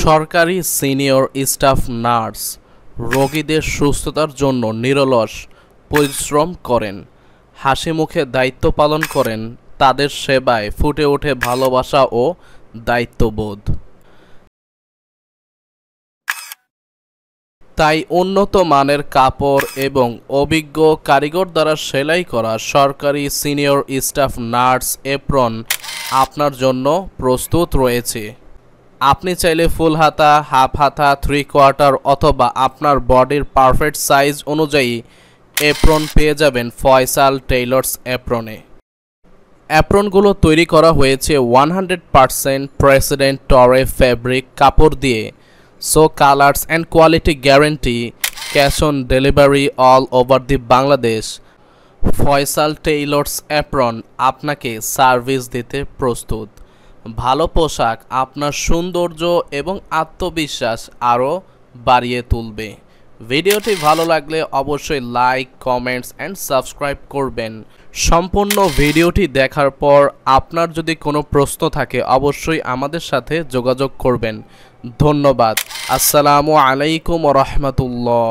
সরকারি senior staff nurse রোগীদের সুস্থতার জন্য নিরলস পরিশ্রম করেন, হাসিমুখে দায়িত্ব পালন করেন। তাদের সেবায় ফুটে ওঠে ভালোবাসা ও দায়িত্ববোধ। তাই উন্নত মানের কাপড় এবং অভিজ্ঞ কারিগর দ্বারা সেলাই করা সরকারি সিনিয়র স্টাফ নার্স এপ্রন আপনার জন্য প্রস্তুত রয়েছে। আপনি চাইলে ফুল হাতা, হাফ হাতা, 3/4 অথবা আপনার বডির পারফেক্ট সাইজ অনুযায়ী এপ্রন পেয়ে যাবেন ফয়সাল টেইলর্স এপ্রনে। অ্যাপ্রনগুলো তৈরি করা হয়েছে 100% প্রেসিডেন্ট টরে ফ্যাব্রিক কাপড় দিয়ে। So colours and quality guarantee, cash on delivery all over the Bangladesh. Faisal tailors apron আপনাকে সার্ভিস দিতে প্রস্তুত। ভালো পোশাক আপনার সৌন্দর্য এবং আত্মবিশ্বাস আরও বাড়িয়ে তুলবে। ভিডিওটি ভালো লাগলে অবশ্যই লাইক, কমেন্টস অ্যান্ড সাবস্ক্রাইব করবেন। সম্পূর্ণ ভিডিওটি দেখার পর আপনার যদি কোনো প্রশ্ন থাকে অবশ্যই আমাদের সাথে যোগাযোগ করবেন। ধন্যবাদ। আসসালামু আলাইকুম ওয়া রাহমাতুল্লাহ।